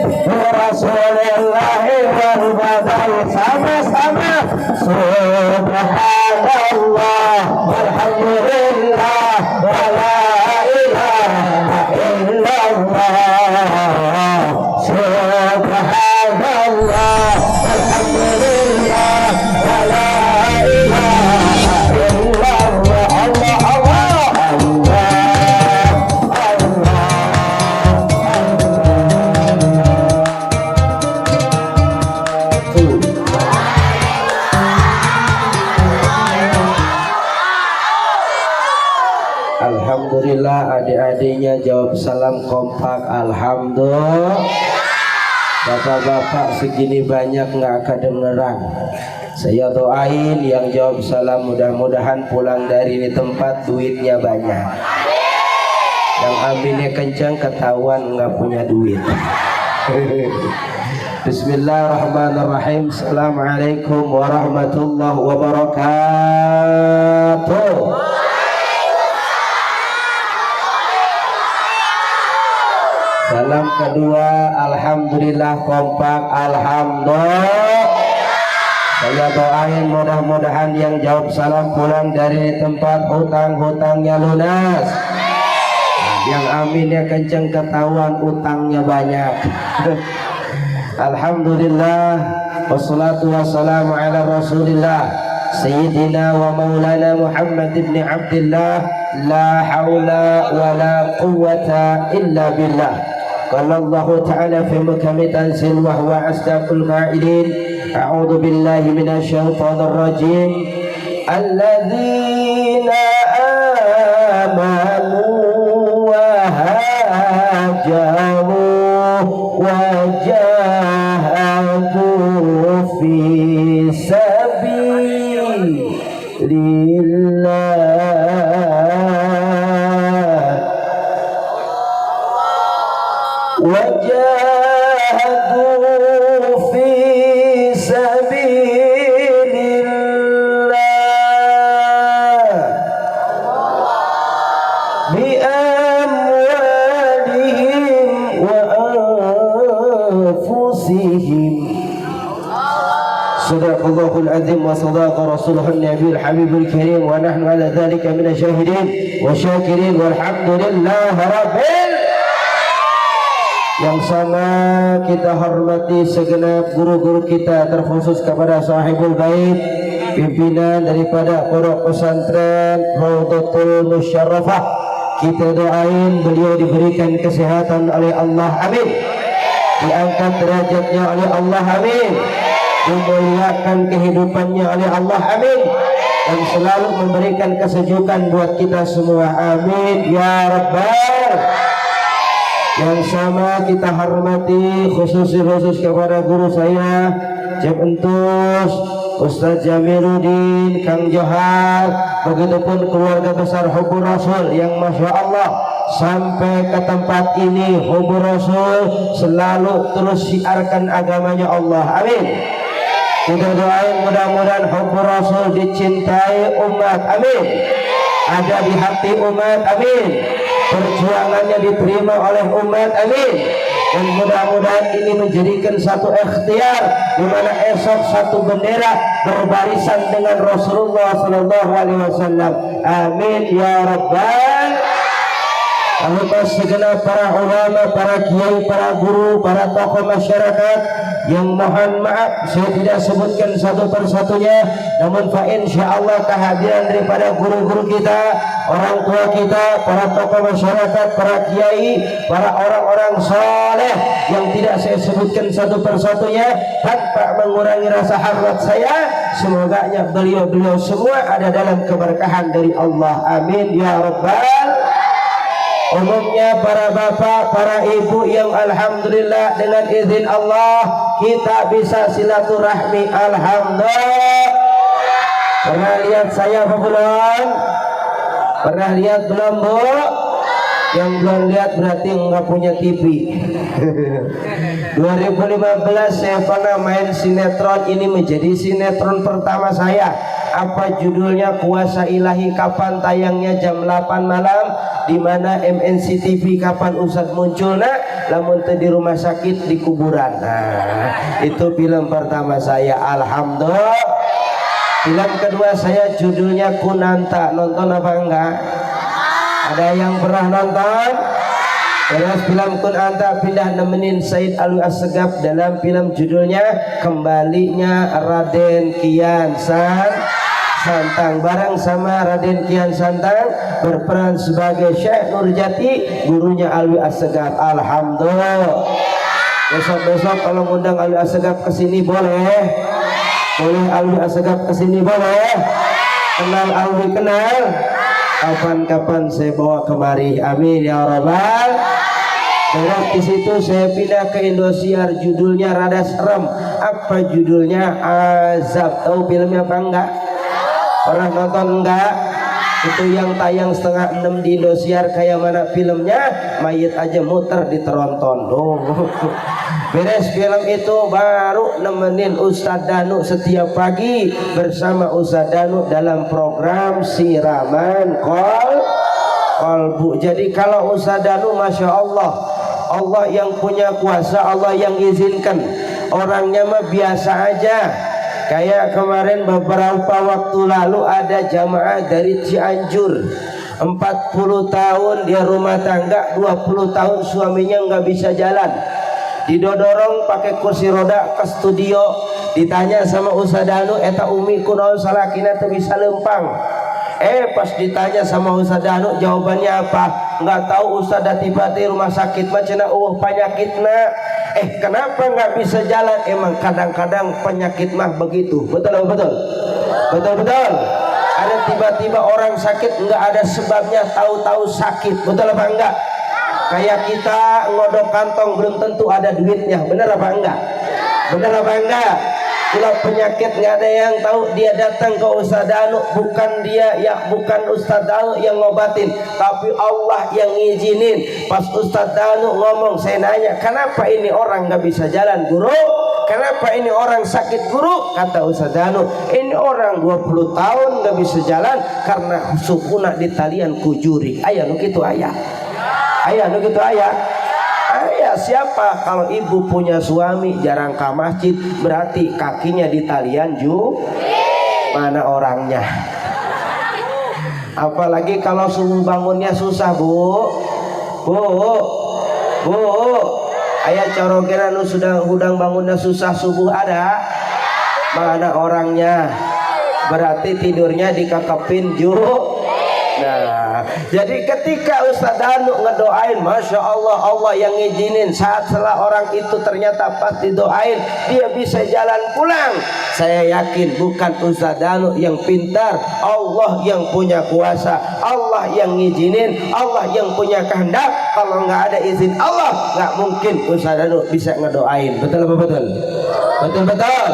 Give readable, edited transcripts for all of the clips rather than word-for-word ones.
Rasulullah wal badal sama-sama subhanallah walhamdulillah wa la ilaha illallah subhanallah walhamdulillah wa la ilaha illallah Allah Allah Alhamdulillah, adik-adiknya jawab salam kompak. Alhamdulillah. Bapak-bapak segini banyak nggak kedengeran. Saya doain yang jawab salam mudah-mudahan pulang dari ini tempat duitnya banyak. Yang aminnya kencang ketahuan nggak punya duit. Bismillahirrahmanirrahim. Assalamualaikum warahmatullahi wabarakatuh. Salam kedua, alhamdulillah kompak, alhamdulillah. Saya doain mudah-mudahan yang jawab salam pulang dari tempat hutang-hutangnya lunas. Yang aminnya kenceng ketahuan utangnya banyak. Alhamdulillah, wassalatu wassalamu ala rasulillah Sayyidina wa maulana Muhammad ibn Abdullah. La hawla wa la quwwata illa billah. Qala Allah Ta'ala fi muhkami tanzil wa huwa asdaqul qa'ilin. A'udzu billahi minasy syaithanir rajim. Alladzina amanu wa hajaru wa jahadu fi sabilillah wajahadu fi sabilillah bi amwalihim wa anfusihim. Sadaqallahul azim wa sadaqa rasuluhun nabiyul habibul karim wa nahnu ala dhalika minasy syahidin wa syakirin walhamdulillah rabbil. Yang sama kita hormati segenap guru-guru kita, terkhusus kepada sahibul bait, pimpinan daripada pondok pesantren Raudhatul Musyarrafah. Kita doain beliau diberikan kesehatan oleh Allah, amin. Diangkat derajatnya oleh Allah, amin. Dimuliakan kehidupannya oleh Allah, amin. Dan selalu memberikan kesejukan buat kita semua, amin ya rabbal. Yang sama kita hormati khusus kepada guru saya Cep Entus, Ustaz Jamiluddin, Kang Johar, begitupun keluarga besar Hubbur Rasul yang Masya Allah sampai ke tempat ini Hubbur Rasul selalu terus siarkan agamanya Allah, amin. Kita doain mudah-mudahan Hubbur Rasul dicintai umat, amin. Ada di hati umat, amin. Perjuangannya diterima oleh umat, amin. Dan mudah-mudahan ini menjadikan satu ikhtiar di mana esok satu bendera berbarisan dengan Rasulullah sallallahu alaihi wasallam, amin ya rabbal. Lalu segenap para ulama, para kiai, para guru, para tokoh masyarakat yang mohon maaf saya tidak sebutkan satu persatunya, namun fa insyaallah kehadiran daripada guru-guru kita, orang tua kita, para tokoh masyarakat, para kiai, para orang-orang soleh yang tidak saya sebutkan satu persatunya tanpa mengurangi rasa hormat saya, semoga beliau semua ada dalam keberkahan dari Allah, amin ya rabbal. Umumnya para bapak, para ibu yang alhamdulillah dengan izin Allah kita bisa silaturahmi, alhamdulillah. Pernah lihat saya apa belum? Pernah lihat belum, Bu? Yang belum lihat berarti nggak punya TV. 2015 saya pernah main sinetron, ini menjadi sinetron pertama saya. Apa judulnya? Kuasa Ilahi. Kapan tayangnya? Jam 8 malam. Di mana MNC TV? Kapan Ustadz muncul? Nah, lamun di rumah sakit, di kuburan. Nah, itu film pertama saya. Alhamdulillah. Film kedua saya judulnya Kunanta. Nonton apa enggak? Ada yang pernah nonton? Terus film Kunanta pindah nemenin Said Alwi Assegaf dalam film judulnya Kembalinya Raden Kian Santang. Bareng sama Raden Kian Santang berperan sebagai Syekh Nurjati, gurunya Alwi Assegaf. Alhamdulillah. Besok-besok kalau ngundang Alwi Assegaf kesini boleh? Boleh Alwi Assegaf kesini boleh? Kenal Alwi, kenal? Kapan-kapan saya bawa kemari. Amin ya rabbal. Terus di situ saya pindah ke Indosiar, judulnya rada serem. Apa judulnya? Azab. Tahu filmnya apa enggak? Pernah nonton enggak? Itu yang tayang 5:30 di Indosiar. Kayak mana filmnya? Mayit aja muter di teronton. Beres film itu baru nemenin Ustadz Danu setiap pagi bersama Ustadz Danu dalam program Siraman Kolbu. Jadi kalau Ustadz Danu, Masya Allah, Allah yang punya kuasa, Allah yang izinkan. Orangnya mah biasa aja. Kayak kemarin beberapa waktu lalu ada jamaah dari Cianjur, 40 tahun dia rumah tangga, 20 tahun suaminya nggak bisa jalan. Didodorong pakai kursi roda ke studio, ditanya sama Ustadz Danu, eta umi kunaon salakina teu bisa lempang. Pas ditanya sama Ustadz Danu, jawabannya apa? Nggak tahu Ustadz, tiba-tiba rumah sakit mah cenah penyakitna. Kenapa nggak bisa jalan? Emang kadang-kadang penyakit mah begitu. Betul. Ada tiba-tiba orang sakit nggak ada sebabnya, tahu-tahu sakit. Betul apa enggak? Kayak kita ngodok kantong belum tentu ada duitnya. Benar apa enggak? Kalau penyakit nggak ada yang tahu. Dia datang ke Ustadz Danu, bukan Ustadz Danu yang ngobatin, tapi Allah yang ngizinin. Pas Ustadz Danu ngomong, saya nanya, kenapa ini orang nggak bisa jalan, guru? Kenapa ini orang sakit, guru? Kata Ustadz Danu, ini orang 20 tahun nggak bisa jalan karena sukuna di talian kujuri. Ayah nu gitu ayah. Ayah siapa? Kalau ibu punya suami jarang ke masjid, berarti kakinya di talian mana orangnya. Apalagi kalau subuh bangunnya susah, bu. Ayah corogeran sudah hudang bangunnya susah subuh, ada mana orangnya? Berarti tidurnya dikakepin Nah, jadi ketika Ustadz Danu ngedoain, Masya Allah, Allah yang ngizinin. Saat setelah orang itu ternyata pas didoain, dia bisa jalan pulang. Saya yakin bukan Ustadz Danu yang pintar, Allah yang punya kuasa, Allah yang ngizinin, Allah yang punya kehendak. Kalau nggak ada izin Allah, nggak mungkin Ustadz Danu bisa ngedoain. Betul apa betul? Betul.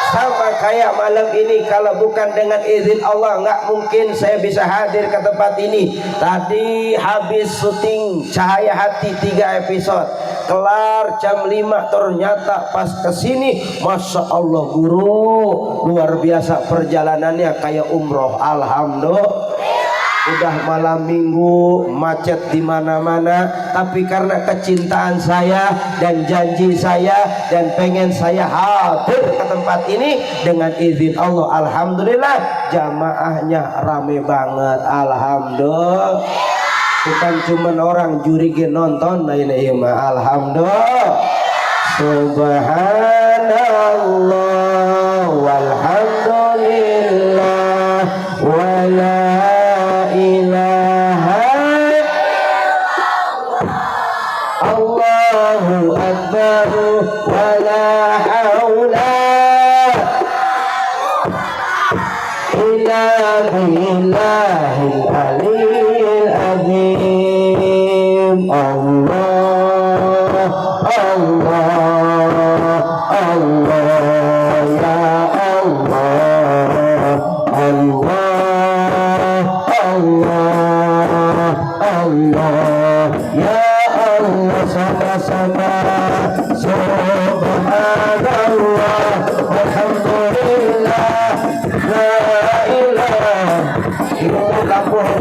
Sama kayak malam ini, kalau bukan dengan izin Allah nggak mungkin saya bisa hadir ke tempat ini. Tadi habis syuting Cahaya Hati 3 episode, kelar jam 5, ternyata pas kesini, Masya Allah guru, luar biasa perjalanannya kayak umroh. Alhamdulillah. Udah malam minggu macet di mana-mana, tapi karena kecintaan saya dan janji saya dan pengen saya hadir ke tempat ini, dengan izin Allah, alhamdulillah jamaahnya rame banget. Alhamdulillah. Bukan cuma orang juri nonton, nah ini mah alhamdulillah. Subhanallah walhamdulillah wala Allahu Akbar wala haula illa billahil aliyyil azim. Allah Allah Allah ya Allah Allah Allah Allah subhanallah, alhamdulillah, la ilaha illallah,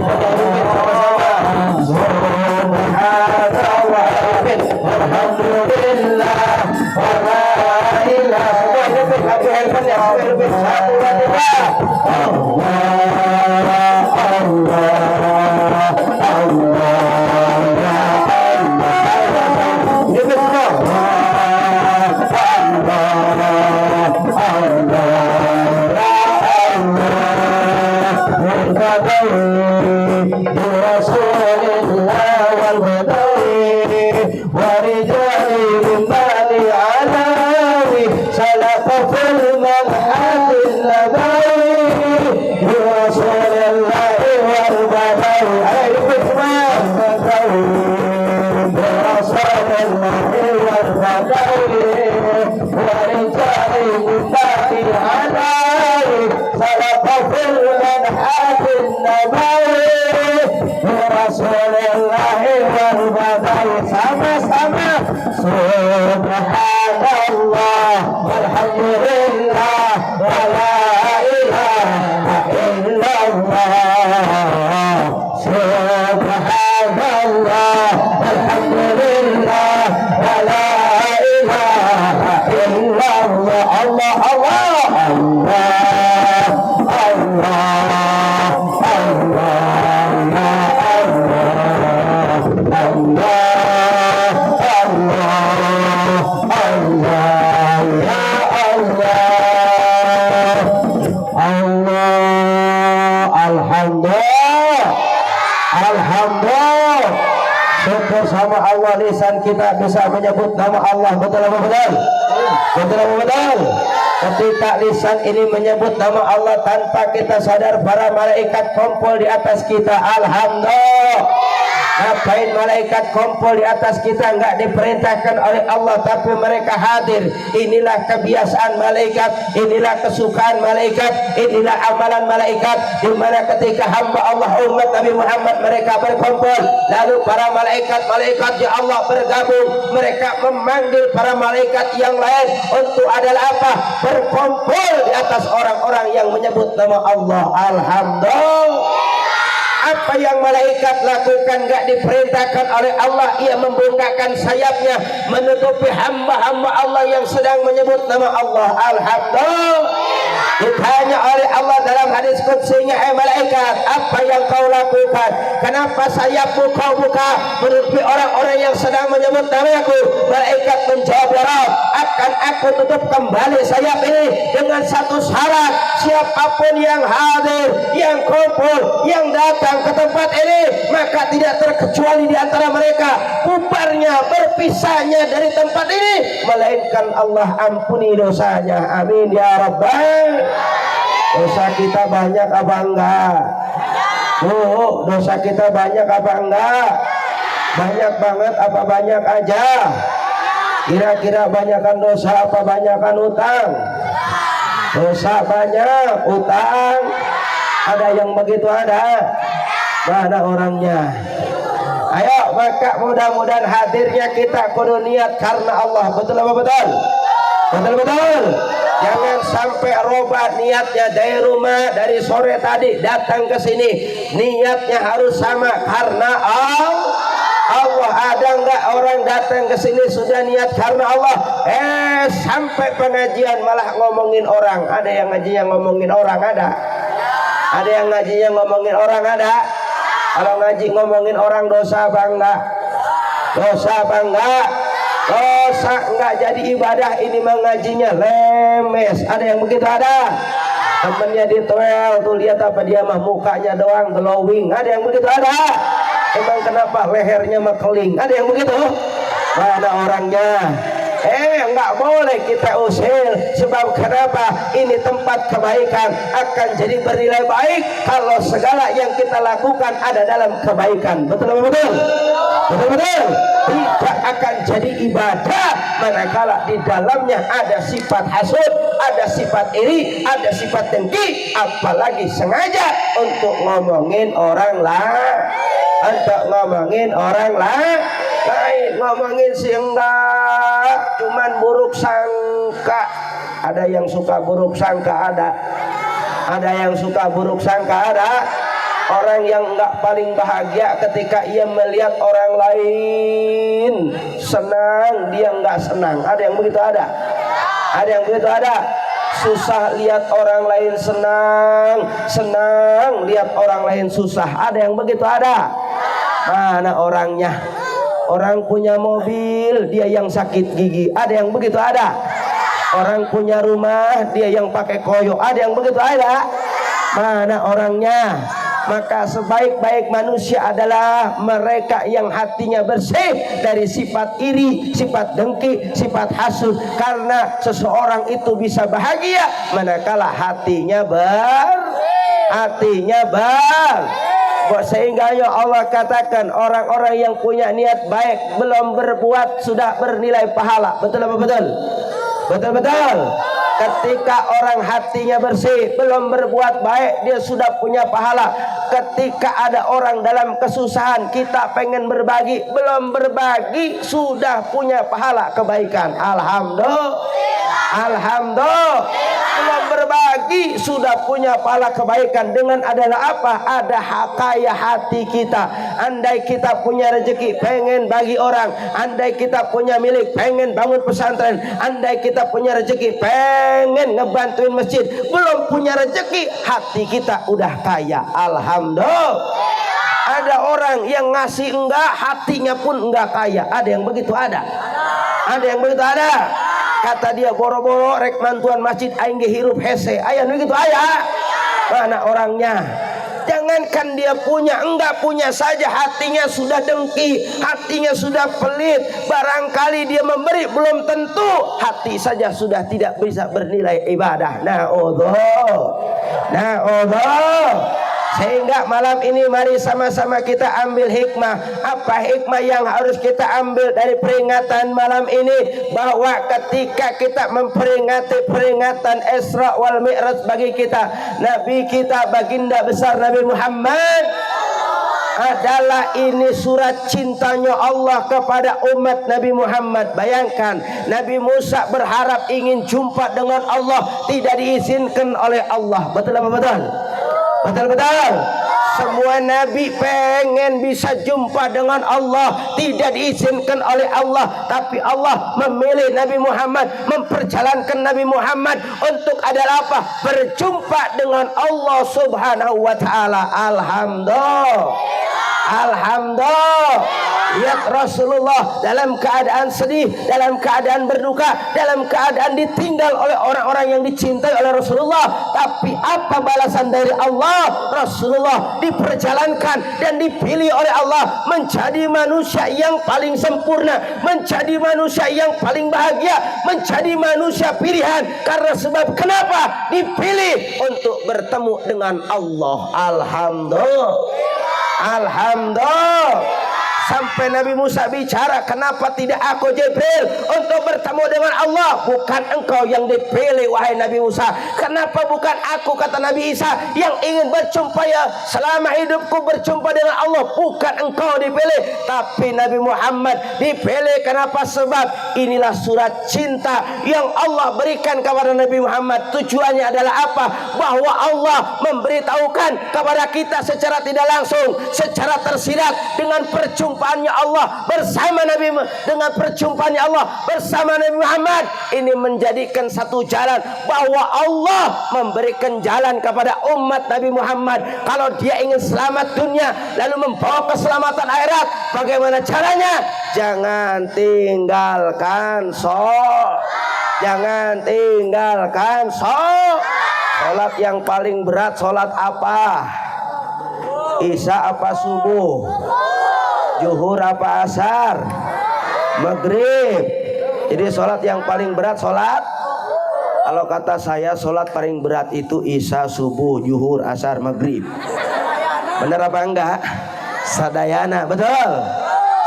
subhanallah, alhamdulillah, wa la ilaha sama-sama subhanallah walhamdulillah wa la ilaha illallah, subhanallah walhamdulillah wa la ilaha illallah, Allah Allah Allah sama Allah, lisan kita bisa menyebut nama Allah. Betul apa betul? Betul apa betul? Ketika lisan ini menyebut nama Allah tanpa kita sadar, para malaikat kumpul di atas kita. Alhamdulillah. Ngapain malaikat kumpul di atas kita? Enggak diperintahkan oleh Allah, tapi mereka hadir. Inilah kebiasaan malaikat, inilah kesukaan malaikat, inilah amalan malaikat, di mana ketika hamba Allah umat Nabi Muhammad mereka berkumpul, lalu para malaikat ya Allah bergabung, mereka memanggil para malaikat yang lain untuk adalah apa? Berkumpul di atas orang-orang yang menyebut nama Allah. Alhamdulillah. Apa yang malaikat lakukan gak diperintahkan oleh Allah? Ia membukakan sayapnya menutupi hamba-hamba Allah yang sedang menyebut nama Allah. Alhamdulillah. Ditanya oleh Allah dalam hadis qudsinya, malaikat, apa yang kau lakukan? Kenapa sayapmu kau buka menutupi orang-orang yang sedang menyebut namaku? Malaikat menjawab, ya Rabb, akan aku tutup kembali sayap ini dengan satu syarat: siapapun yang hadir, yang kumpul, yang datang ke tempat ini, maka tidak terkecuali di antara mereka bubarnya, berpisahnya dari tempat ini, melainkan Allah ampuni dosanya. Amin ya Rabbal. Dosa kita banyak apa enggak? Dosa kita banyak apa enggak? Banyak banget apa banyak aja? Kira-kira banyakan dosa apa banyakan utang? Dosa banyak, utang ada yang begitu ada. Mana orangnya? Ayo, maka mudah-mudahan hadirnya kita kudu niat karena Allah. Betul apa betul? Betul-betul. Jangan sampai robah niatnya dari rumah, dari sore tadi datang ke sini, niatnya harus sama karena Allah. Ada nggak orang datang ke sini sudah niat karena Allah, sampai pengajian malah ngomongin orang. Ada yang ngajinya ngomongin orang, ada yang ngajinya ngomongin orang, ada. Kalau ngaji ngomongin orang dosa apa enggak? Dosa apa enggak? Dosa enggak jadi ibadah. Ini mengajinya lemes. Ada yang begitu? Ada. Temennya ditoel tuh, lihat apa dia mah mukanya doang glowing. Ada yang begitu? Ada. Emang kenapa lehernya makeling? Ada yang begitu? Mana orangnya? Enggak boleh kita usir. Sebab kenapa? Ini tempat kebaikan, akan jadi bernilai baik kalau segala yang kita lakukan ada dalam kebaikan. Betul betul? Betul betul? Tidak akan jadi ibadah manakala di dalamnya ada sifat hasud, ada sifat iri, ada sifat dengki, apalagi sengaja untuk ngomongin orang lain. Untuk ngomongin orang lain, ngomongin si enggak suka, ada yang suka buruk sangka, ada yang suka buruk sangka, ada orang yang enggak paling bahagia ketika ia melihat orang lain senang, dia enggak senang. Ada yang begitu, ada yang begitu, ada. Susah lihat orang lain senang, senang lihat orang lain susah. Ada yang begitu, ada. Mana orangnya? Orang punya mobil, dia yang sakit gigi. Ada yang begitu, ada. Orang punya rumah, dia yang pakai koyo. Ada yang begitu, ada. Mana orangnya? Maka sebaik-baik manusia adalah mereka yang hatinya bersih dari sifat iri, sifat dengki, sifat hasud. Karena seseorang itu bisa bahagia manakala hatinya sehingga ya Allah katakan orang-orang yang punya niat baik belum berbuat sudah bernilai pahala. Betul apa betul? Betul. Ketika orang hatinya bersih belum berbuat baik, dia sudah punya pahala. Ketika ada orang dalam kesusahan, kita pengen berbagi, belum berbagi sudah punya pahala kebaikan. Alhamdulillah. Belum berbagi sudah punya pahala kebaikan. Dengan adalah apa? Ada kaya hati kita. Andai kita punya rezeki pengen bagi orang, andai kita punya milik pengen bangun pesantren, andai kita punya rezeki pengen ngebantuin masjid, belum punya rezeki hati kita udah kaya. Alhamdulillah. Ada orang yang ngasih enggak, hatinya pun enggak kaya. Ada yang begitu, ada. Ada yang begitu, ada. Kata dia boro-boro rek mantuan masjid aing ge hirup hese. Aya nu kitu, aya. Mana orangnya? Jangankan dia punya, enggak punya saja hatinya sudah dengki, hatinya sudah pelit. Barangkali dia memberi belum tentu hati saja sudah tidak bisa bernilai ibadah. Na'udzubillah. Sehingga malam ini mari sama-sama kita ambil hikmah. Apa hikmah yang harus kita ambil dari peringatan malam ini? Bahwa ketika kita memperingati peringatan Isra wal Mi'raj bagi kita, Nabi kita baginda besar Nabi Muhammad adalah ini surat cintanya Allah kepada umat Nabi Muhammad. Bayangkan Nabi Musa berharap ingin jumpa dengan Allah, tidak diizinkan oleh Allah. Betul apa betul? Betul. Semua nabi pengen bisa jumpa dengan Allah, tidak diizinkan oleh Allah. Tapi Allah memilih Nabi Muhammad, memperjalankan Nabi Muhammad untuk adalah apa? Berjumpa dengan Allah Subhanahu wa ta'ala. Alhamdulillah. Lihat Rasulullah dalam keadaan sedih, dalam keadaan berduka, dalam keadaan ditinggal oleh orang-orang yang dicintai oleh Rasulullah. Tapi apa balasan dari Allah? Rasulullah diperjalankan dan dipilih oleh Allah menjadi manusia yang paling sempurna, menjadi manusia yang paling bahagia, menjadi manusia pilihan. Karena sebab kenapa? Dipilih untuk bertemu dengan Allah. Alhamdulillah. Sampai Nabi Musa bicara, kenapa tidak aku Jibril untuk bertemu dengan Allah? Bukan engkau yang dipilih wahai Nabi Musa. Kenapa bukan aku, kata Nabi Isa, yang ingin berjumpa ya selama hidupku berjumpa dengan Allah? Bukan engkau dipilih, tapi Nabi Muhammad dipilih. Kenapa? Sebab inilah surat cinta yang Allah berikan kepada Nabi Muhammad. Tujuannya adalah apa? Bahwa Allah memberitahukan kepada kita secara tidak langsung, secara tersirat dengan perjumpaannya Allah bersama Nabi, dengan perjumpaannya Allah bersama Nabi Muhammad. Ini menjadikan satu jalan bahwa Allah memberikan jalan kepada umat Nabi Muhammad. Kalau dia ingin selamat dunia lalu membawa keselamatan akhirat, bagaimana caranya? Jangan tinggalkan sholat yang paling berat. Sholat apa? Isya apa subuh? Zuhur apa asar? Maghrib. Jadi sholat yang paling berat sholat, kalau kata saya sholat paling berat itu isya, subuh, zuhur, asar, maghrib. Benar apa enggak? Sadayana. Betul.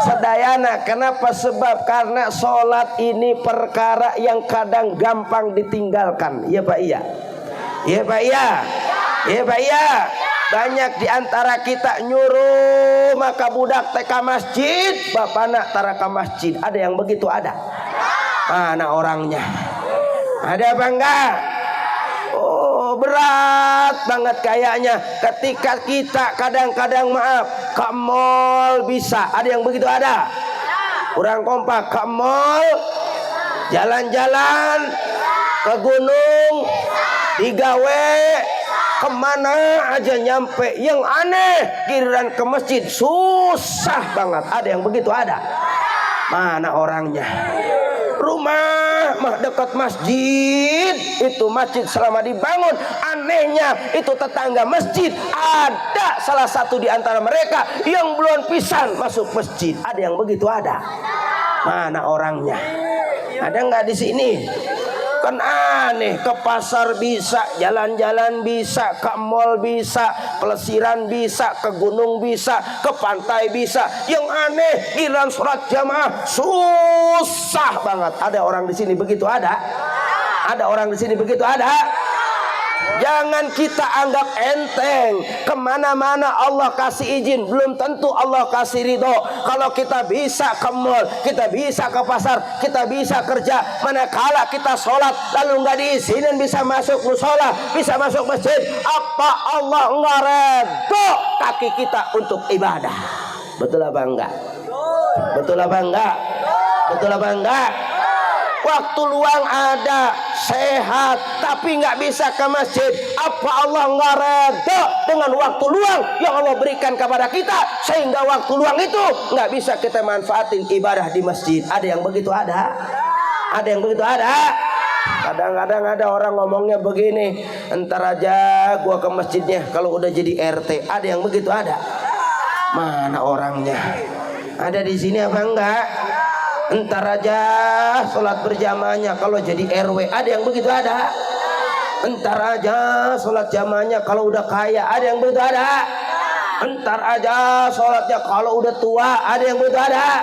Sadayana. Kenapa? Sebab karena sholat ini perkara yang kadang gampang ditinggalkan. Iya Pak, iya. Iya Pak, iya. Iya Pak, iya. Banyak diantara kita nyuruh maka budak TK masjid, bapak nak tara ke masjid. Ada yang begitu, ada. Mana orangnya? Ada apa enggak? Oh, berat banget kayaknya ketika kita kadang-kadang maaf ke mall bisa. Ada yang begitu ada? Kurang kompak. Ke mall, jalan-jalan, ke gunung, digawe, kemana aja nyampe. Yang aneh giliran ke masjid susah banget. Ada yang begitu ada? Mana orangnya? Rumah mah dekat masjid, itu masjid selama dibangun. Anehnya itu tetangga masjid ada salah satu di antara mereka yang belum pisan masuk masjid. Ada yang begitu ada? Mana orangnya? Ada nggak di sini? Kan aneh, ke pasar bisa, jalan-jalan bisa, ke mall bisa, pelesiran bisa, ke gunung bisa, ke pantai bisa. Yang aneh giliran sholat jamaah susah banget. Ada orang di sini begitu ada? Ada orang di sini begitu ada? Jangan kita anggap enteng. Kemana-mana Allah kasih izin, belum tentu Allah kasih ridho. Kalau kita bisa ke mall, kita bisa ke pasar, kita bisa kerja, manakala kita sholat lalu nggak diizinin bisa masuk musola, bisa masuk masjid, apa Allah nggak redho kaki kita untuk ibadah? Betul apa enggak? Betul apa enggak? Betul apa enggak? Waktu luang ada, sehat, tapi nggak bisa ke masjid. Apa Allah nggak redha dengan waktu luang yang Allah berikan kepada kita, sehingga waktu luang itu nggak bisa kita manfaatin ibadah di masjid? Ada yang begitu ada? Ada yang begitu ada? Kadang-kadang ada orang ngomongnya begini, entar aja gua ke masjidnya kalau udah jadi RT. Ada yang begitu ada? Mana orangnya? Ada di sini apa enggak? Entar aja sholat berjamaahnya kalau jadi RW. Ada yang begitu ada? Entar aja sholat jamaahnya kalau udah kaya. Ada yang begitu ada? Entar aja sholatnya kalau udah tua. Ada yang begitu ada?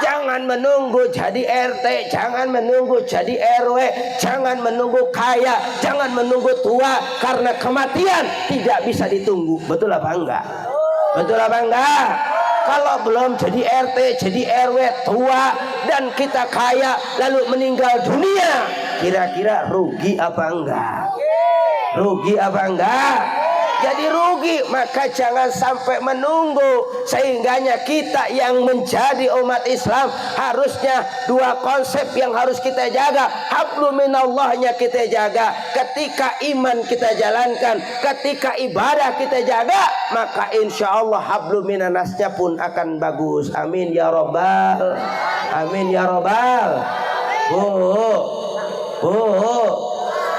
Jangan menunggu jadi RT, jangan menunggu jadi RW, jangan menunggu kaya, jangan menunggu tua, karena kematian tidak bisa ditunggu. Betul apa enggak? Betul apa enggak? Kalau belum jadi RT, jadi RW, tua, dan kita kaya, lalu meninggal dunia, kira-kira rugi apa enggak? Rugi apa enggak? Jadi rugi. Maka jangan sampai menunggu. Sehingganya kita yang menjadi umat Islam harusnya dua konsep yang harus kita jaga. Hablum minallahnya kita jaga. Ketika iman kita jalankan, ketika ibadah kita jaga, maka insya Allah hablum minanasnya pun akan bagus. Amin ya robbal. Amin ya robbal.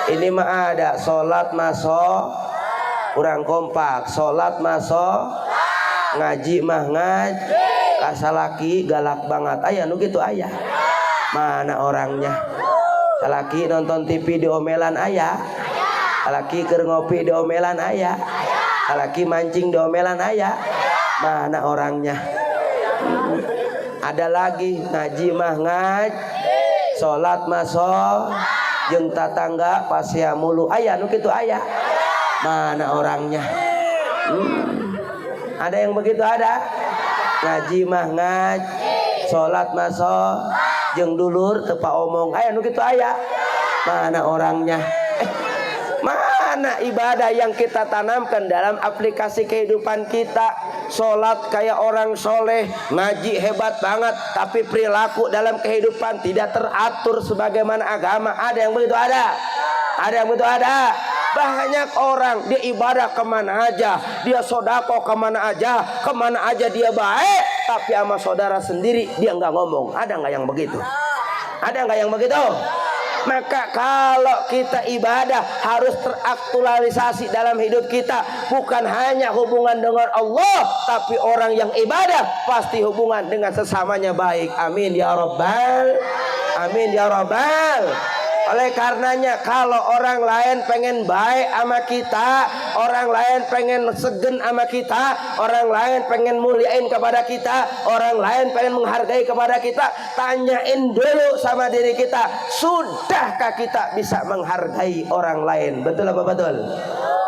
Ini mah ada sholat masuk kurang kompak, sholat masuk, ngaji mah ngaji, kasalaki galak banget. Ayah nu gitu ayah. Mana orangnya? Salaki nonton TV diomelan ayah. Salaki keur ngopi diomelan ayah. Salaki mancing diomelan ayah. Mana orangnya? Ada lagi ngaji mah ngaji, sholat masuk, jeung tatangga pasya mulu. Ayah nu gitu ayah. Mana orangnya? Ada yang begitu ada? Ngaji mah ngaji, sholat masuk, jeung dulur tepa omong. Aya nu kitu aya. Mana orangnya? Mana ibadah yang kita tanamkan dalam aplikasi kehidupan kita? Sholat kayak orang soleh, ngaji hebat banget, tapi perilaku dalam kehidupan tidak teratur sebagaimana agama. Ada yang begitu ada? Ada yang begitu ada? Banyak orang dia ibadah kemana aja, dia sodako kemana aja dia baik, tapi sama saudara sendiri dia nggak ngomong. Ada nggak yang begitu? Ada nggak yang begitu? Maka kalau kita ibadah harus teraktualisasi dalam hidup kita, bukan hanya hubungan dengan Allah, tapi orang yang ibadah pasti hubungan dengan sesamanya baik. Amin ya robbal. Amin ya robbal. Oleh karenanya kalau orang lain pengen baik sama kita, orang lain pengen segen sama kita, orang lain pengen muliain kepada kita, orang lain pengen menghargai kepada kita, tanyain dulu sama diri kita, sudahkah kita bisa menghargai orang lain? Betul apa betul?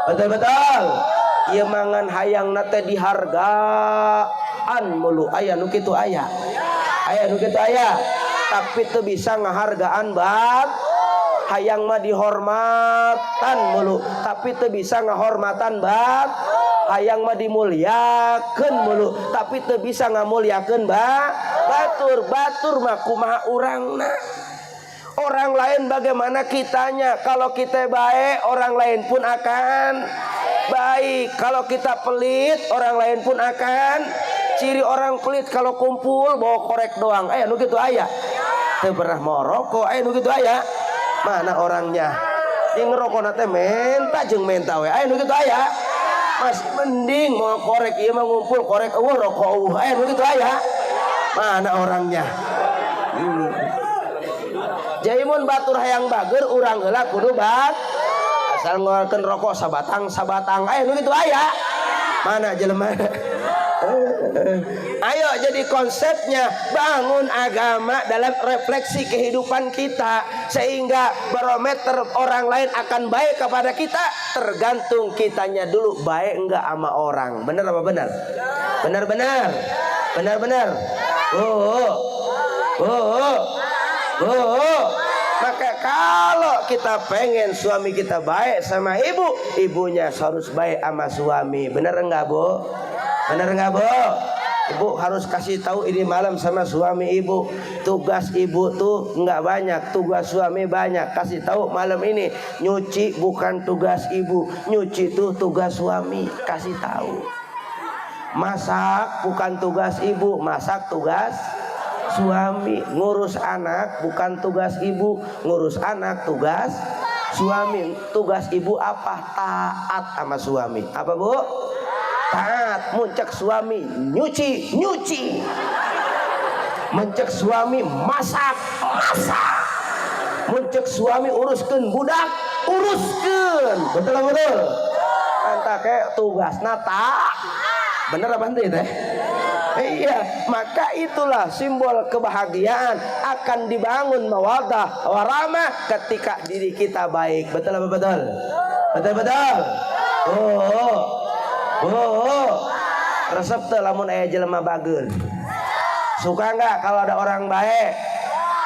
Betul-betul. Ieu mangan hayang nate dihargaan mulu. Aya nu kitu aya. Aya nu kitu aya. Tapi teu bisa ngahargaan hayang mah dihormatan mulu tapi teu bisa ngahormatan hayang mah dimuliakeun mulu tapi teu bisa ngamulyakeun batur mah kumaha urangna. Orang lain bagaimana kitanya? Kalau kita baik, orang lain pun akan baik. Kalau kita pelit, orang lain pun akan. Ciri orang pelit kalau kumpul bawa korek doang. Nu gitu aya. Teu pernah mau rokok. Nu gitu aya. Mana orangnya? Di ngerokok nate menta jeung menta we. Nu gitu aya. Masih mending mau korek ieu mah ngumpul korek eueuh rokok eueuh. Nu gitu aya. Mana orangnya? Jadi mun batur hayang bager urang heula kudu asal ngeluarkeun rokok sabatang nu kitu aya. Mana jelema? Ayo jadi konsepnya bangun agama dalam refleksi kehidupan kita sehingga barometer orang lain akan baik kepada kita tergantung kitanya dulu baik enggak sama orang. Benar apa benar? Benar. Maka kalau kita pengen suami kita baik sama ibu, ibunya harus baik sama suami. Bener enggak bu? Ibu harus kasih tahu ini malam sama suami ibu. Tugas ibu tuh enggak banyak, tugas suami banyak. Kasih tahu malam ini nyuci bukan tugas ibu, nyuci tuh tugas suami. Kasih tahu. Masak bukan tugas ibu, masak tugas suami. Ngurus anak bukan tugas ibu, ngurus anak tugas suami. Tugas ibu apa? Taat sama suami. Apa bu? Taat. Muncak suami nyuci. Muncak suami masak. Muncak suami uruskeun budak, uruskeun. Betul. Anta kayak tugas nata. Bener apa henteu teh? Iya, maka itulah simbol kebahagiaan akan dibangun mawaddah warahmah ketika diri kita baik. Betul apa betul? Betul. Resep teh lamun aya jelema bageun. Suka enggak kalau ada orang baik?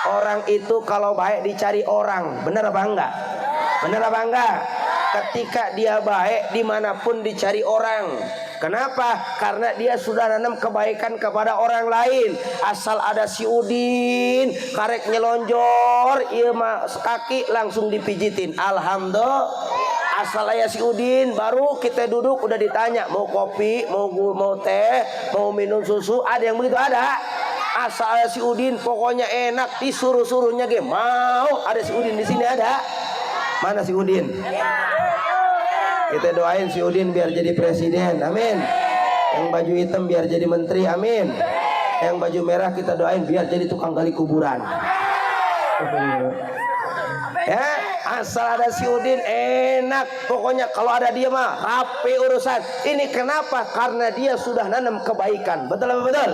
Orang itu kalau baik dicari orang. Bener apa enggak? Ketika dia baik dimanapun dicari orang. Kenapa? Karena dia sudah nanam kebaikan kepada orang lain. Asal ada si Udin karek nyelonjor ieu mah kaki langsung dipijitin. Alhamdulillah. Asal aya si Udin baru kita duduk udah ditanya mau kopi, mau teh, mau minum susu, ada yang begitu ada. Asal aya si Udin pokoknya enak disuruh-suruhnya ge mau. Ada si Udin di sini ada. Mana si Udin? Kita doain si Udin biar jadi presiden, amin. Yang baju hitam biar jadi menteri, amin. Yang baju merah kita doain biar jadi tukang gali kuburan. Ya, asal ada si Udin enak. Pokoknya kalau ada dia mah rapi urusan. Ini kenapa? Karena dia sudah nanam kebaikan. Betul apa betul?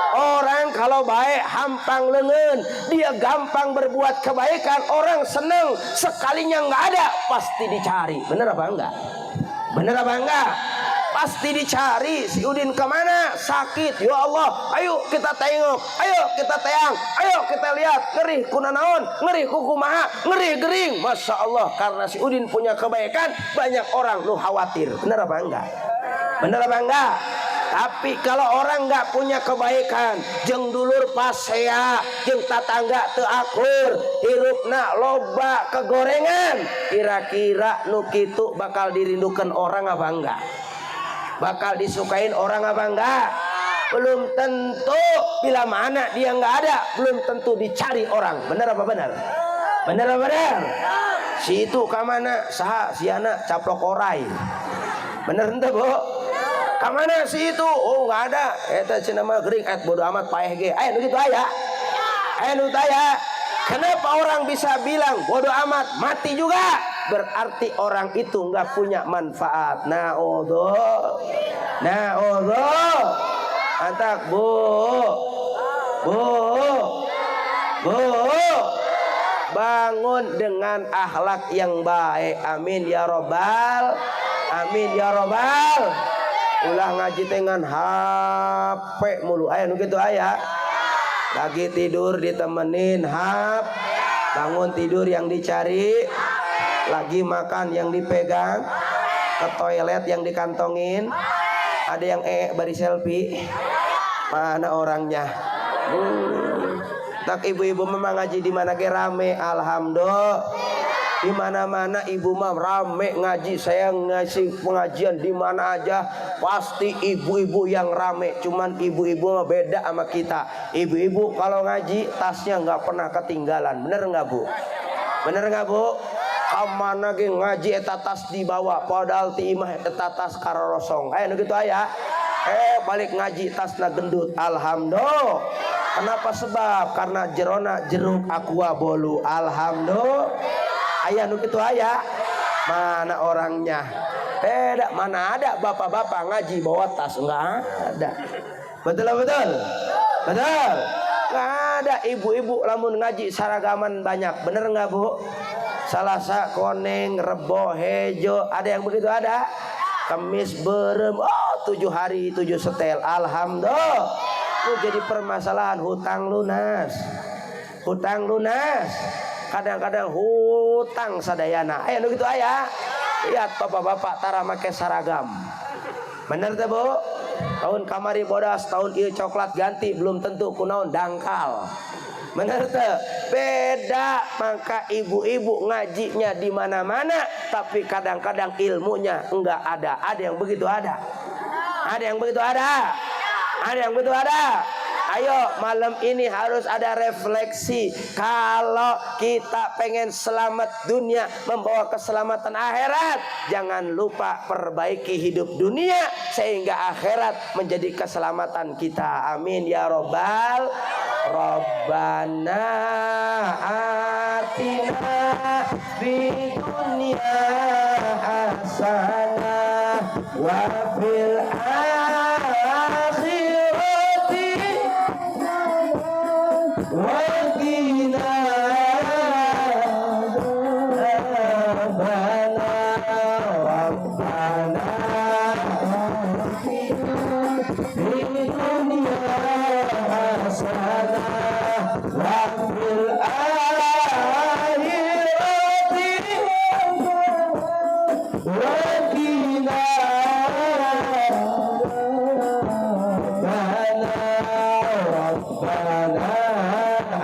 Orang kalau baik hampang lengan, dia gampang berbuat kebaikan, orang seneng. Sekalinya nggak ada pasti dicari. Bener apa enggak? Pasti dicari. Si Udin kemana? Sakit. Ya Allah, ayo kita tengok, ayo kita teang, ayo kita lihat. Ngeri kunanaon, ngeri kukumaha, ngeri gering. Masya Allah, karena si Udin punya kebaikan, banyak orang lu khawatir. Bener apa enggak? Tapi kalau orang nggak punya kebaikan, jeung dulur pasea, jeung tatangga teu akur, hirupna loba kegorengan, kira-kira nu kitu bakal dirindukan orang apa enggak? Bakal disukain orang apa enggak? Belum tentu. Bila mana dia nggak ada, belum tentu dicari orang. Benar apa benar? Si itu kamana saha siana caplok orai. Bener ente bu? Kamana si itu? Oh nggak ada. Eta cenah mah gering bodo amat paeh ge. Nu kitu aya. Nu taya. Kenapa orang bisa bilang bodo amat mati juga? Berarti orang itu nggak punya manfaat. Naudzubillah. Antak bu. Bangun dengan akhlak yang baik. Amin ya robbal. Ulah ngaji dengan HP mulu. Nu kitu aya. Lagi tidur ditemenin bangun tidur yang dicari, lagi makan yang dipegang, ke toilet yang dikantongin, ada yang bari selfie, mana orangnya? Tak ibu-ibu memang ngaji di mana ke rame, alhamdulillah. Di mana-mana ibu mah rame ngaji. Saya ngasih pengajian di mana aja pasti ibu-ibu yang rame. Cuman ibu-ibu mah beda sama kita. Ibu-ibu kalau ngaji tasnya nggak pernah ketinggalan. Bener nggak bu? Bener nggak bu? Kamana ge ngaji eta tas dibawa padahal ti imah eta tas karorosong. Ayo gitu aya. Balik ngaji tasna gendut. Alhamdulillah. Kenapa? Sebab karena jerona jeruk aqua bolu. Alhamdulillah. Ayah nu kitu aya. Mana orangnya? Tidak, mana ada bapak-bapak ngaji bawa tas, enggak ada. Betul betul. Betul. Enggak ada ibu-ibu lamun ngaji saragaman banyak. Bener enggak, Bu? Salasa, koneng, rebo, hejo, ada yang begitu ada? Kemis, berem, 7 hari 7 setel. Alhamdulillah. Itu jadi permasalahan hutang lunas. Hutang lunas. Kadang-kadang hutang sadayana. Ayo gitu aya. Lihat bapak-bapak tara make saragam. Bener teh Bu? Tahun kamari bodas, tahun ieu coklat ganti belum tentu kunaon dangkal. Bener teh? Beda. Maka ibu-ibu ngajinya di mana-mana, tapi kadang-kadang ilmunya enggak ada. Ada yang begitu ada. Ada yang begitu ada. Ada yang begitu ada. Ayo malam ini harus ada refleksi. Kalau kita pengen selamat dunia, membawa keselamatan akhirat, jangan lupa perbaiki hidup dunia sehingga akhirat menjadi keselamatan kita. Amin ya robbal. Rabbana atina fid dunya hasanah wa fil akhirati waqina rabbana fid dunya hasanah wa fil akhirati waqina rabbana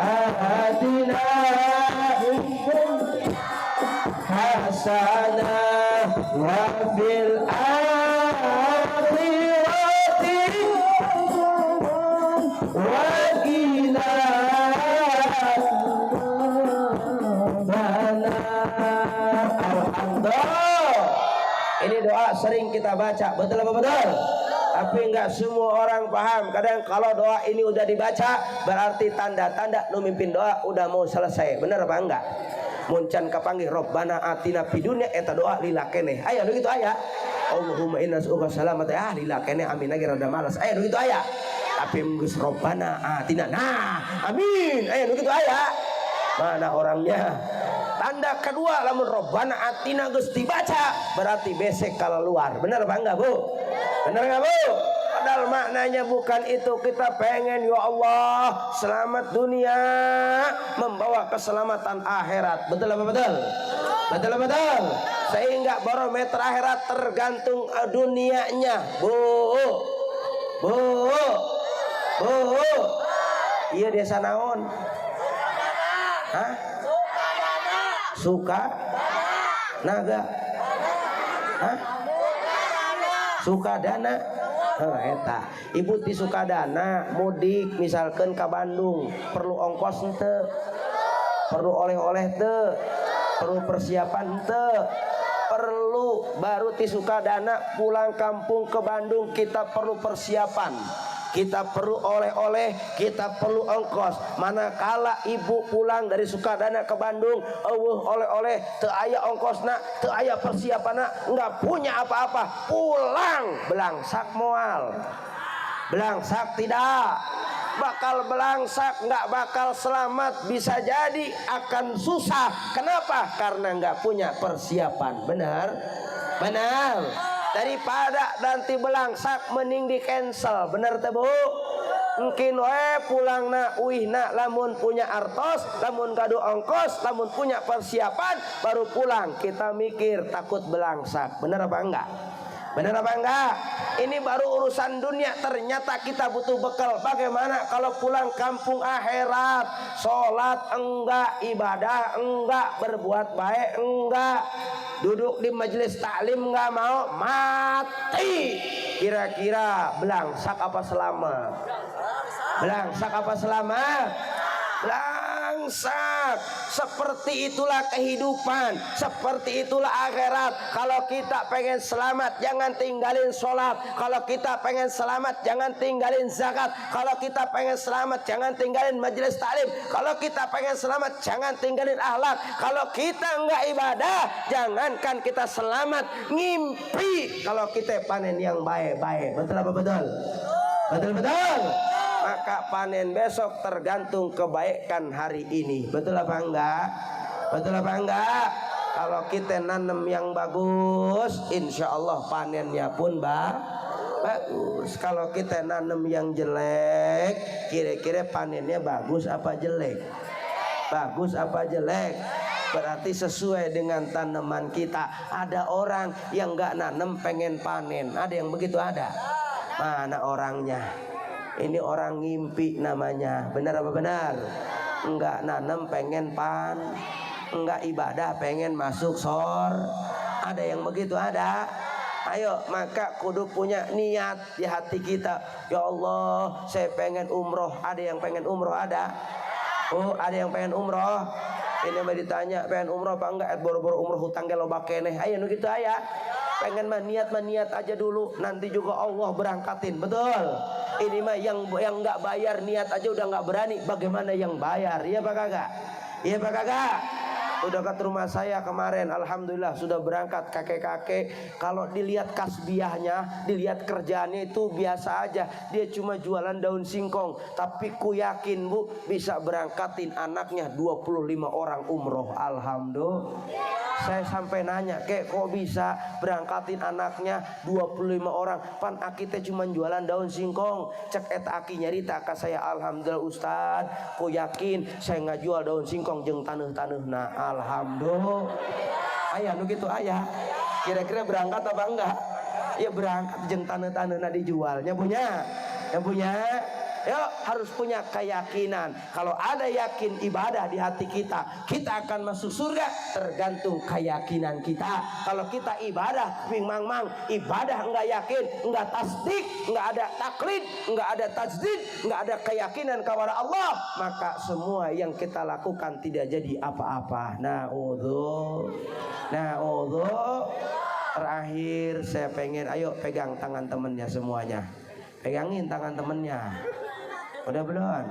atina hasanah wa fil akhirati wa qina alhamdulillah. Ini doa sering kita baca, betul apa betul? Tapi enggak semua orang paham. Kadang kalau doa ini udah dibaca, berarti tanda-tanda nu mimpin doa udah mau selesai. Bener apa enggak? Muncan kapanggih Rabbana atina fid dunya eta doa lila keneh. Aya nu kitu aya. Allahumma inna nas'aluka salamat lila keneh amin lagi rada malas. Aya nu kitu aya. Tapi geus Rabbana atina. Nah, amin. Aya nu kitu aya. Mana orangnya? Tanda kedua lamun Rabbana atina geus dibaca berarti besek kalau luar. Bener apa enggak, Bu? Bener enggak, Bu? Padahal maknanya bukan itu. Kita pengen ya Allah selamat dunia membawa keselamatan akhirat. Betul apa betul? Betul apa betul? Sehingga barometer akhirat tergantung dunianya. Bu. Bu. Bu. Iya desa naon? Hah? Suka naga. Hah? Sukadana. Eta ibu di Sukadana mudik misalkan ke Bandung perlu ongkos ente, perlu oleh-oleh te, perlu persiapan te, perlu baru di Sukadana pulang kampung ke Bandung kita perlu persiapan, kita perlu oleh-oleh, kita perlu ongkos. Manakala ibu pulang dari Sukadana ke Bandung, oleh-oleh, teu aya ongkosna, teu aya persiapanna, enggak punya apa-apa, pulang belangsak moal. Belangsak tidak, bakal belangsak, enggak bakal selamat, bisa jadi akan susah. Kenapa? Karena enggak punya persiapan. Benar? Benar. Daripada nanti belangsak mending di cancel. Benar teh Bu? Mungkin pulangna uihna lamun punya artos, lamun gaduh ongkos, lamun punya persiapan baru pulang. Kita mikir takut belangsak. Benar apa enggak? Benar apa enggak? Ini baru urusan dunia. Ternyata kita butuh bekal. Bagaimana kalau pulang kampung akhirat? Sholat enggak, ibadah enggak, berbuat baik enggak, duduk di majelis taklim enggak mau, mati. Kira-kira belangsak apa selamat? Belangsak apa selamat? Belangsak. Seperti itulah kehidupan, seperti itulah akhirat. Kalau kita pengen selamat, jangan tinggalin sholat. Kalau kita pengen selamat, jangan tinggalin zakat. Kalau kita pengen selamat, jangan tinggalin majelis taklim. Kalau kita pengen selamat, jangan tinggalin akhlak. Kalau kita enggak ibadah, jangankan kita selamat, ngimpi kalau kita panen yang baik-baik. Betul apa betul? Betul-betul. Maka panen besok tergantung kebaikan hari ini. Betul apa enggak? Betul apa enggak? Kalau kita nanam yang bagus, insya Allah panennya pun bagus. Kalau kita nanam yang jelek, kira-kira panennya bagus apa jelek? Bagus apa jelek? Berarti sesuai dengan tanaman kita. Ada orang yang enggak nanam pengen panen. Ada yang begitu ada? Mana orangnya? Ini orang ngimpi namanya. Benar apa benar? Enggak nanam pengen enggak ibadah pengen masuk sor. Ada yang begitu ada? Ayo, maka kudu punya niat di hati kita. Ya Allah, saya pengen umroh. Ada yang pengen umroh ada? Oh, ada yang pengen umroh. Ini mah ditanya pengen umroh apa enggak? Boro-boro umroh hutang ge loba keneh. Ayo nu kitu aya. Pengen niat aja dulu, nanti juga Allah berangkatin. Betul. Ini mah yang nggak bayar niat aja udah nggak berani, bagaimana yang bayar? Iya pak kakak? Iya pak kakak? Udah ke rumah saya kemarin, alhamdulillah sudah berangkat kakek-kakek. Kalau dilihat kasbiahnya, dilihat kerjaannya itu biasa aja. Dia cuma jualan daun singkong, tapi ku yakin bu bisa berangkatin anaknya 25 orang umroh. Alhamdulillah. Saya sampai nanya, kek kok bisa berangkatin anaknya 25 orang? Pan aki teh cuma jualan daun singkong. Cek eta aki nyarita ka saya, alhamdulillah Ustad, ku yakin saya nggak jual daun singkong jeung taneuh-taneuhna. Alhamdulillah. Ayah nu gitu ayah. Kira-kira berangkat apa enggak? Ya berangkat jeung taneuh-taneuhna dijualnya punya. Yang punya. Yuk, harus punya keyakinan. Kalau ada yakin ibadah di hati kita, kita akan masuk surga. Tergantung keyakinan kita. Kalau kita ibadah mang-mang, ibadah enggak yakin, enggak tasdik, enggak ada taklid, enggak ada tajdid, enggak ada keyakinan kepada Allah, maka semua yang kita lakukan tidak jadi apa-apa. Na'udzu. Terakhir saya pengen, ayo pegang tangan temennya semuanya. Pegangin tangan temennya. Udah belum?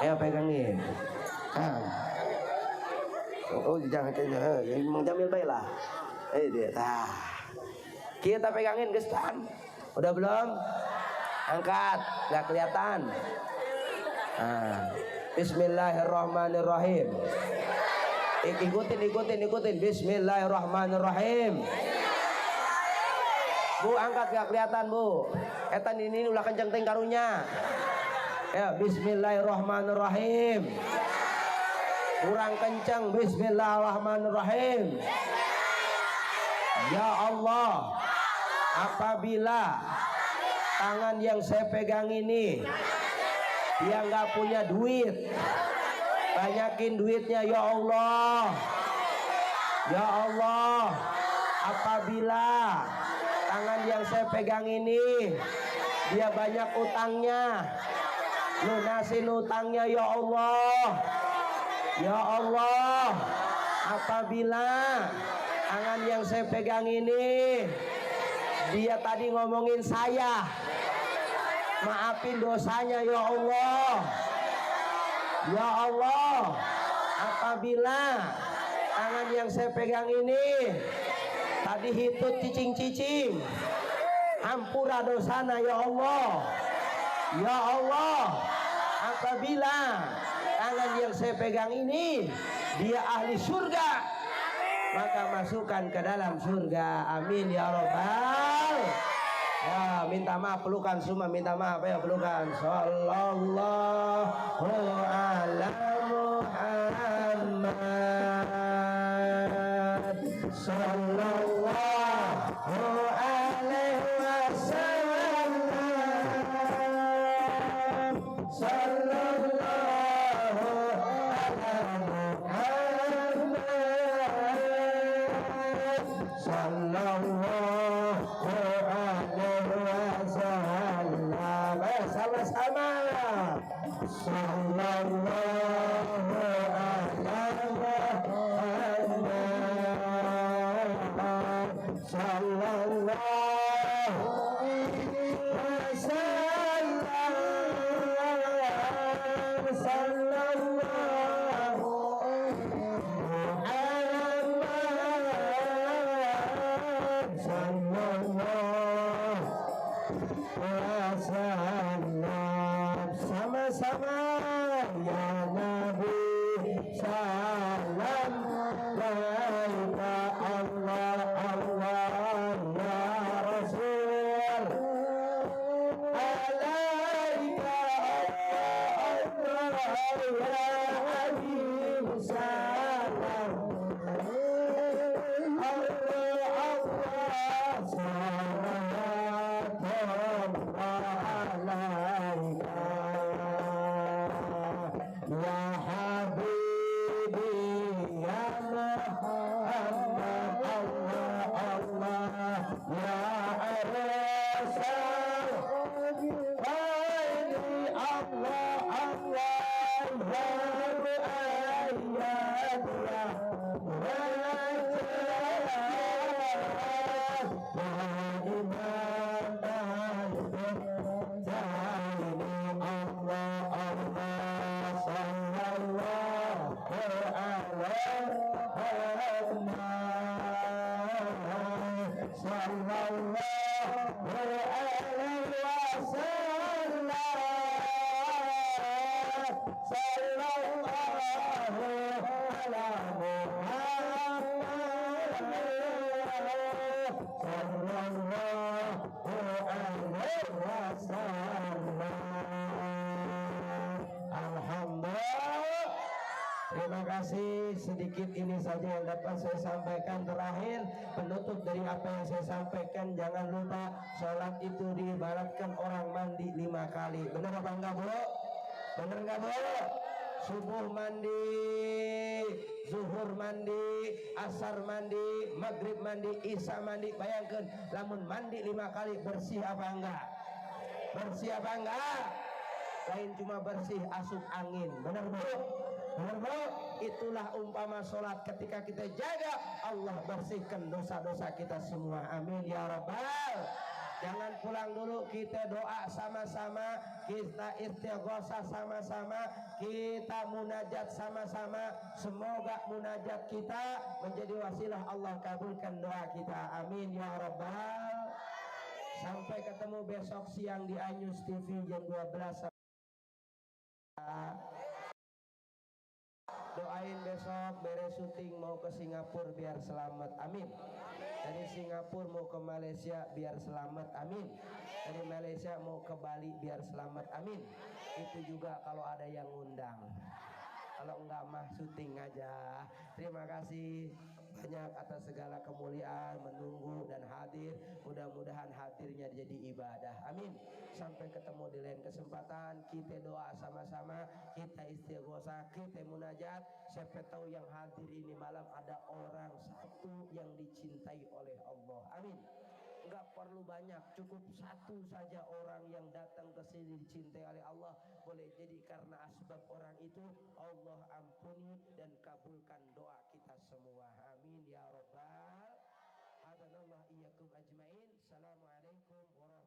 Ayo pegangin. Oh jangan Mang Jamil baiklah. Dia kita pegangin gestan. Udah belum? Angkat, nggak kelihatan. Bismillahirrahmanirrahim. Ikutin. Bismillahirrahmanirrahim. Bu, angkat nggak kelihatan bu. Etan ini ulah kenceng ting karunya. Ya, bismillahirrahmanirrahim. Kurang kencang. Bismillahirrahmanirrahim. Ya Allah, apabila tangan yang saya pegang ini dia nggak punya duit, banyakin duitnya ya Allah. Ya Allah, apabila tangan yang saya pegang ini dia banyak utangnya, lunasin utangnya ya Allah. Ya Allah, apabila tangan yang saya pegang ini dia tadi ngomongin saya, maafin dosanya ya Allah. Ya Allah, apabila tangan yang saya pegang ini tadi hitut cicing-cicing, hampura dosana ya Allah. Ya Allah, apabila tangan yang saya pegang ini dia ahli surga, maka masukkan ke dalam surga. Amin ya rabbal Ya, minta maaf pelukan semua, minta maaf ya pelukan. Sallallahu ala Muhammad. Sallallahu alaihi wasallam. Sallallahu ala Muhammad. Sallallahu alaihi wasallam. Sama-sama. Sallallahu ala Muhammad. Sallallahu wasallam. Sallallahu ala Muhammad. Sallallahu wasallam. Sama-sama ya Nabi, salam alaika Allah Allah ya Rasul, alaika Allah Allah ya Habib, salam Allah Allah salatullah alaika ya Habibi ya Muhammad Allah Allah ya Rasul Habibi Allah Allah ya Muayyad ya Alhamdulillah. Terima kasih, sedikit ini saja yang dapat saya sampaikan. Terakhir, penutup dari apa yang saya sampaikan, jangan lupa sholat itu diibaratkan orang mandi 5 kali. Benar apa enggak, Bu? Benar enggak, Bu? Subuh mandi, zuhur mandi, asar mandi, maghrib mandi, isya mandi. Bayangkan, lamun mandi 5 kali, bersih apa enggak? Bersih apa enggak? Lain cuma bersih asup angin. Benar, Bu? Benar, Bu? Itulah umpama sholat, ketika kita jaga, Allah bersihkan dosa-dosa kita semua. Amin ya rabbal. Jangan pulang dulu, kita doa sama-sama, kita istighosah sama-sama, kita munajat sama-sama. Semoga munajat kita menjadi wasilah Allah kabulkan doa kita. Amin ya rabbal. Sampai ketemu besok siang di Anyus TV jam 12. Doain besok beres syuting mau ke Singapura biar selamat, amin. Dari Singapura mau ke Malaysia biar selamat, amin. Dari Malaysia mau ke Bali biar selamat, amin. Itu juga kalau ada yang undang. Kalau enggak mah syuting aja. Terima kasih banyak atas segala kemuliaan, menunggu dan hadir. Mudah-mudahan hadirnya jadi ibadah. Amin. Sampai ketemu di lain kesempatan. Kita doa sama-sama, kita istighosah, kita munajat. Siapa tahu yang hadir ini malam ada orang satu yang dicintai oleh Allah. Amin. Enggak perlu banyak, cukup satu saja orang yang datang ke sini dicintai oleh Allah. Boleh jadi karena asbab orang itu Allah ampuni dan kabulkan doa kita semua. Amin ya rabbal. Hadanallah iyyakum ajmain. Assalamualaikum warahmatullahi wabarakatuh.